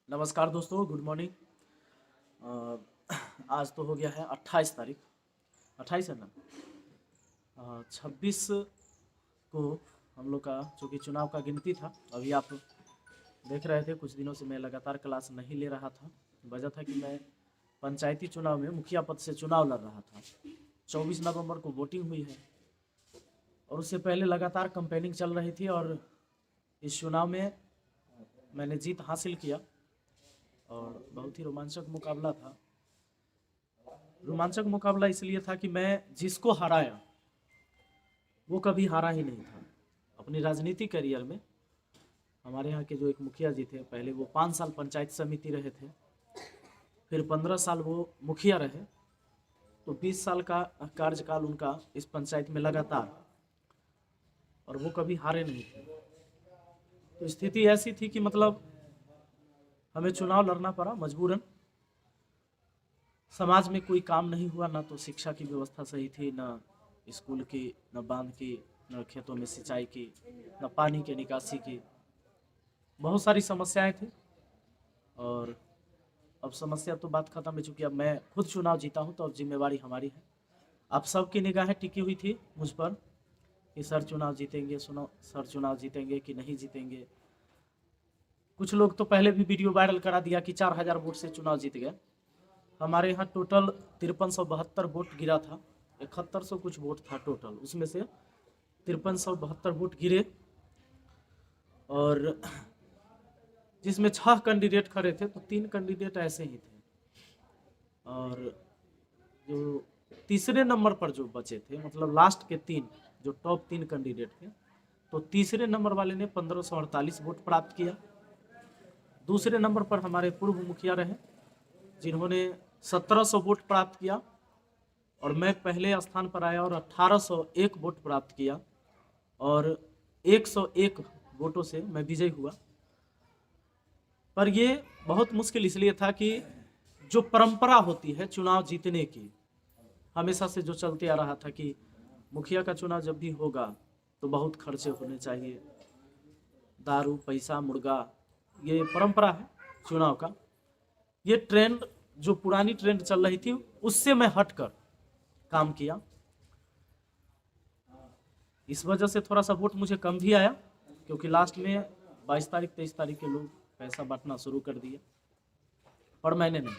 नमस्कार दोस्तों, good morning. आज तो हो गया है 28 तारीख। 28 है ना। 26 को हम लोग का चूँकि चुनाव का गिनती था। अभी आप देख रहे थे कुछ दिनों से मैं लगातार क्लास नहीं ले रहा था। वजह था कि मैं पंचायती चुनाव में मुखिया पद से चुनाव लड़ रहा था। 24 नवंबर को वोटिंग हुई है और उससे पहले लगातार कंपेनिंग चल रही थी और इस चुनाव में मैंने जीत हासिल किया और बहुत ही रोमांचक मुकाबला था। रोमांचक मुकाबला इसलिए था कि मैं जिसको हराया वो कभी हारा ही नहीं था अपनी राजनीतिक करियर में। हमारे यहाँ के जो एक मुखिया जी थे, पहले वो 5 साल पंचायत समिति रहे थे, फिर 15 साल वो मुखिया रहे, तो 20 साल का कार्यकाल उनका इस पंचायत में लगातार, और वो कभी हारे नहीं थे। तो स्थिति ऐसी थी कि मतलब हमें चुनाव लड़ना पड़ा मजबूरन। समाज में कोई काम नहीं हुआ, ना तो शिक्षा की व्यवस्था सही थी, ना स्कूल की, न बांध की, न खेतों में सिंचाई की, न पानी के निकासी की। बहुत सारी समस्याएं थी और अब समस्या तो बात खत्म हो चुकी है। अब मैं खुद चुनाव जीता हूं तो अब जिम्मेवारी हमारी है। आप सबकी निगाहें टिकी हुई थी मुझ पर कि सर चुनाव जीतेंगे, सुनो सर चुनाव जीतेंगे कि नहीं जीतेंगे। कुछ लोग तो पहले भी वीडियो वायरल करा दिया कि 4000 वोट से चुनाव जीत गए। हमारे यहाँ टोटल 5372 वोट गिरा था। 7100 कुछ वोट था टोटल, उसमें से 5372 वोट गिरे और जिसमें 6 कैंडिडेट खड़े थे तो 3 कैंडिडेट ऐसे ही थे और जो तीसरे नंबर पर जो बचे थे, मतलब लास्ट के 3 जो टॉप 3 कैंडिडेट थे, तो तीसरे नंबर वाले ने 1548 वोट प्राप्त किया। दूसरे नंबर पर हमारे पूर्व मुखिया रहे जिन्होंने 1700 वोट प्राप्त किया और मैं पहले स्थान पर आया और 1801 वोट प्राप्त किया और 101 वोटों से मैं विजयी हुआ। पर ये बहुत मुश्किल इसलिए था कि जो परंपरा होती है चुनाव जीतने की, हमेशा से जो चलते आ रहा था कि मुखिया का चुनाव जब भी होगा तो बहुत खर्चे होने चाहिए, दारू, पैसा, मुर्गा, ये परंपरा है चुनाव का। ये ट्रेंड, जो पुरानी ट्रेंड चल रही थी, उससे मैं हटकर काम किया। इस वजह से थोड़ा सा वोट मुझे कम भी आया क्योंकि लास्ट में 22 तारीख 23 तारीख के लोग पैसा बांटना शुरू कर दिए, पर मैंने नहीं,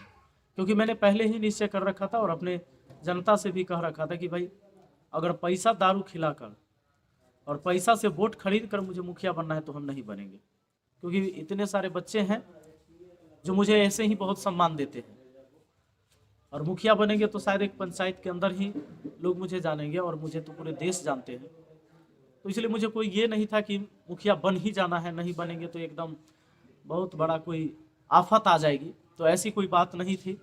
क्योंकि मैंने पहले ही निश्चय कर रखा था और अपने जनता से भी कह रखा था कि भाई अगर पैसा दारू खिलाकर और पैसा से वोट खरीद कर मुझे मुखिया बनना है तो हम नहीं बनेंगे, क्योंकि इतने सारे बच्चे हैं जो मुझे ऐसे ही बहुत सम्मान देते हैं और मुखिया बनेंगे तो शायद एक पंचायत के अंदर ही लोग मुझे जानेंगे और मुझे तो पूरे देश जानते हैं। तो इसलिए मुझे कोई ये नहीं था कि मुखिया बन ही जाना है, नहीं बनेंगे तो एकदम बहुत बड़ा कोई आफत आ जाएगी, तो ऐसी कोई बात नहीं थी।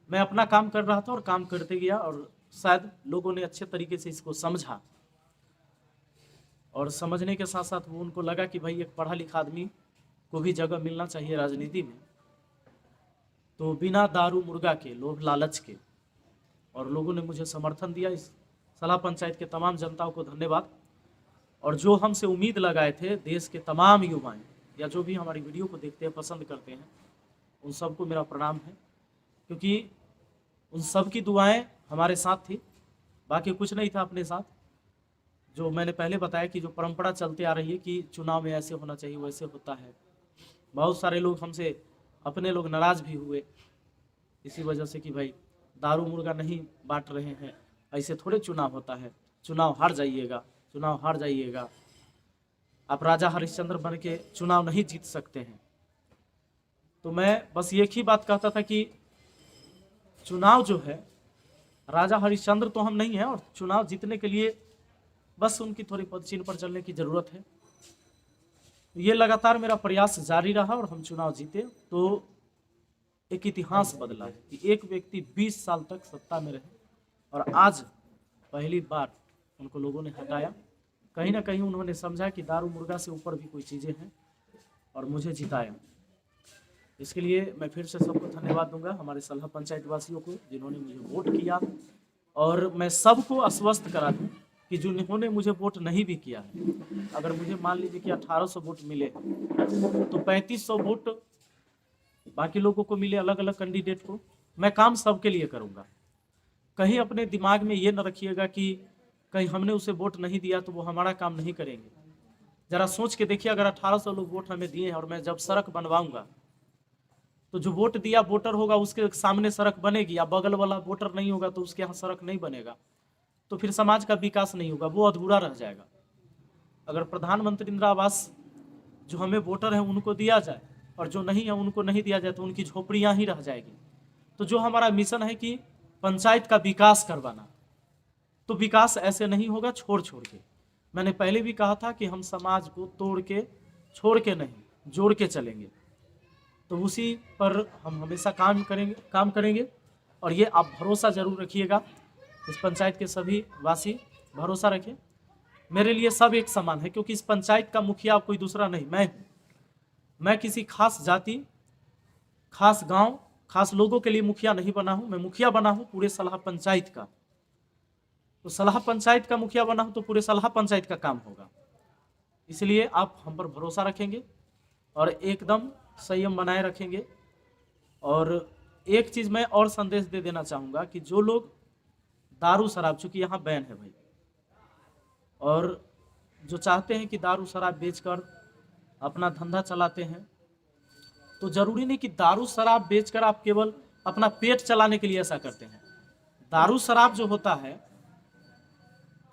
मैं अपना काम कर रहा था और काम करते गया और शायद लोगों ने अच्छे तरीके से इसको समझा और समझने के साथ साथ वो उनको लगा कि भाई एक पढ़ा लिखा आदमी को भी जगह मिलना चाहिए राजनीति में। तो बिना दारू मुर्गा के, लोभ लालच के, और लोगों ने मुझे समर्थन दिया। इस सलाह पंचायत के तमाम जनताओं को धन्यवाद। और जो हमसे उम्मीद लगाए थे देश के तमाम युवाएं या जो भी हमारी वीडियो को देखते हैं, पसंद करते हैं, उन सबको मेरा प्रणाम है, क्योंकि उन सब की दुआएं हमारे साथ थी, बाकी कुछ नहीं था अपने साथ। जो मैंने पहले बताया कि जो परंपरा चलती आ रही है कि चुनाव में ऐसे होना चाहिए, वैसे होता है। बहुत सारे लोग हमसे, अपने लोग नाराज़ भी हुए इसी वजह से कि भाई दारू मुर्गा नहीं बांट रहे हैं, ऐसे थोड़े चुनाव होता है, चुनाव हार जाइएगा, चुनाव हार जाइएगा, आप राजा हरिश्चंद्र बन के चुनाव नहीं जीत सकते हैं। तो मैं बस एक ही बात कहता था कि चुनाव जो है, राजा हरिश्चंद्र तो हम नहीं हैं और चुनाव जीतने के लिए बस उनकी थोड़ी पदचिन्ह पर चलने की ज़रूरत है। ये लगातार मेरा प्रयास जारी रहा और हम चुनाव जीते। तो एक इतिहास बदला है कि एक व्यक्ति 20 साल तक सत्ता में रहे और आज पहली बार उनको लोगों ने हटाया। कहीं ना कहीं उन्होंने समझा कि दारू मुर्गा से ऊपर भी कोई चीज़ें हैं और मुझे जिताया। इसके लिए मैं फिर से सबको धन्यवाद दूंगा, हमारे सलाह पंचायत वासियों को जिन्होंने मुझे वोट किया। और मैं सबको आश्वस्त करा दूं कि जिन्होंने मुझे वोट नहीं भी किया है, अगर मुझे मान लीजिए कि 1800 वोट मिले तो 3500 वोट बाकी लोगों को मिले अलग अलग कैंडिडेट को, मैं काम सबके लिए करूँगा। कहीं अपने दिमाग में ये न रखिएगा कि कहीं हमने उसे वोट नहीं दिया तो वो हमारा काम नहीं करेंगे। जरा सोच के देखिए, अगर 1800 लोग वोट हमें दिए हैं और मैं जब सड़क बनवाऊंगा तो जो वोट दिया वोटर होगा उसके सामने सड़क बनेगी, या बगल वाला वोटर नहीं होगा तो उसके यहाँ सड़क नहीं बनेगा, तो फिर समाज का विकास नहीं होगा, वो अधूरा रह जाएगा। अगर प्रधानमंत्री इंदिरा आवास जो हमें वोटर हैं उनको दिया जाए और जो नहीं है उनको नहीं दिया जाए तो उनकी झोपड़ियाँ ही रह जाएगी। तो जो हमारा मिशन है कि पंचायत का विकास करवाना, तो विकास ऐसे नहीं होगा छोड़ छोड़ के। मैंने पहले भी कहा था कि हम समाज को तोड़ के छोड़ के नहीं, जोड़ के चलेंगे। तो उसी पर हम हमेशा काम करेंगे। और ये आप भरोसा जरूर रखिएगा, इस पंचायत के सभी वासी भरोसा रखें। मेरे लिए सब एक समान है, क्योंकि इस पंचायत का मुखिया कोई दूसरा नहीं, मैं हूँ। मैं किसी खास जाति, खास गांव, खास लोगों के लिए मुखिया नहीं बना हूँ। मैं मुखिया बना हूँ पूरे सलाह पंचायत का। तो सलाह पंचायत का मुखिया बना हूँ तो पूरे सलाह पंचायत का काम होगा। इसलिए आप हम पर भरोसा रखेंगे और एकदम संयम बनाए रखेंगे। और एक चीज़ मैं और संदेश दे देना चाहूँगा कि जो लोग दारू शराब, चूँकि यहाँ बैन है भाई, और जो चाहते हैं कि दारू शराब बेचकर अपना धंधा चलाते हैं, तो ज़रूरी नहीं कि दारू शराब बेचकर आप केवल अपना पेट चलाने के लिए ऐसा करते हैं। दारू शराब जो होता है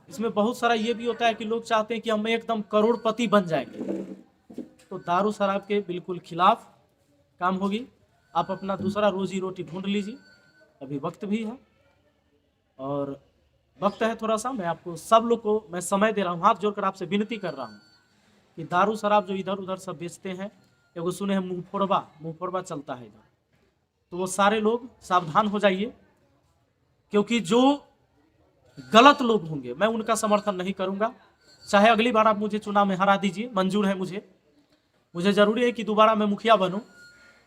इसमें बहुत सारा ये भी होता है कि लोग चाहते हैं कि हम एकदम करोड़पति बन जाएंगे। तो दारू शराब के बिल्कुल खिलाफ काम होगी। आप अपना दूसरा रोजी रोटी ढूंढ लीजिए, अभी वक्त भी है और वक्त है थोड़ा सा। मैं आपको सब लोग को मैं समय दे रहा हूँ, हाथ जोड़कर आपसे विनती कर रहा हूँ कि दारू शराब जो इधर उधर सब बेचते हैं, एगो सुने हैं मुंहफोड़वा चलता है इधर, तो वो सारे लोग सावधान हो जाइए। क्योंकि जो गलत लोग होंगे मैं उनका समर्थन नहीं करूंगा। चाहे अगली बार आप मुझे चुनाव में हरा दीजिए, मंजूर है मुझे जरूरी है कि दोबारा मैं मुखिया बनूं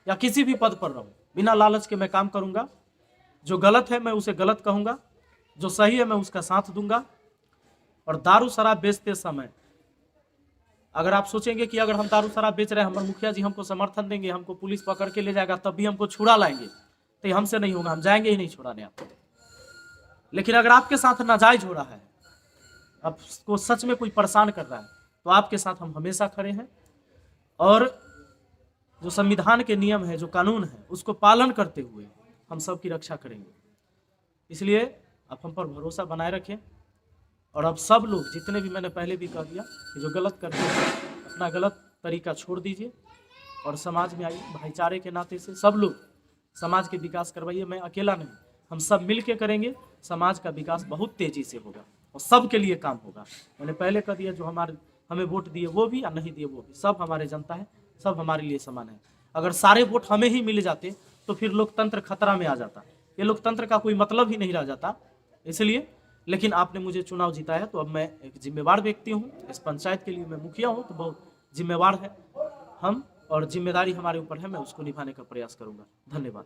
या किसी भी पद पर रहूं, बिना लालच के मैं काम करूंगा। जो गलत है मैं उसे गलत कहूंगा, जो सही है मैं उसका साथ दूंगा। और दारू शराब बेचते समय अगर आप सोचेंगे कि अगर हम दारू शराब बेच रहे हैं, हमारे मुखिया जी हमको समर्थन देंगे, हमको पुलिस पकड़ के ले जाएगा, तब भी हमको छुड़ा लाएंगे, तो ये हमसे नहीं होगा, हम जाएंगे ही नहीं छुड़ाने आपको। लेकिन अगर आपके साथ नाजायज हो रहा है, आपको सच में कोई परेशान कर रहा है, तो आपके साथ हम हमेशा खड़े हैं। और जो संविधान के नियम है, जो कानून है, उसको पालन करते हुए हम सबकी रक्षा करेंगे। इसलिए आप हम पर भरोसा बनाए रखें। और अब सब लोग, जितने भी, मैंने पहले भी कह दिया कि जो गलत करते हैं अपना गलत तरीका छोड़ दीजिए और समाज में आइए। भाईचारे के नाते से सब लोग समाज के विकास करवाइए। मैं अकेला नहीं, हम सब मिल के करेंगे। समाज का विकास बहुत तेजी से होगा और सबके लिए काम होगा। मैंने पहले कह दिया, जो हमें वोट दिए वो भी और नहीं दिए वो भी, सब हमारे जनता है, सब हमारे लिए समान है। अगर सारे वोट हमें ही मिल जाते तो फिर लोकतंत्र खतरा में आ जाता, ये लोकतंत्र का कोई मतलब ही नहीं रह जाता। इसलिए, लेकिन आपने मुझे चुनाव जिताया तो अब मैं एक जिम्मेवार व्यक्ति हूँ, इस पंचायत के लिए मैं मुखिया हूँ, तो बहुत जिम्मेवार है हम, और जिम्मेदारी हमारे ऊपर है, मैं उसको निभाने का प्रयास करूँगा। धन्यवाद।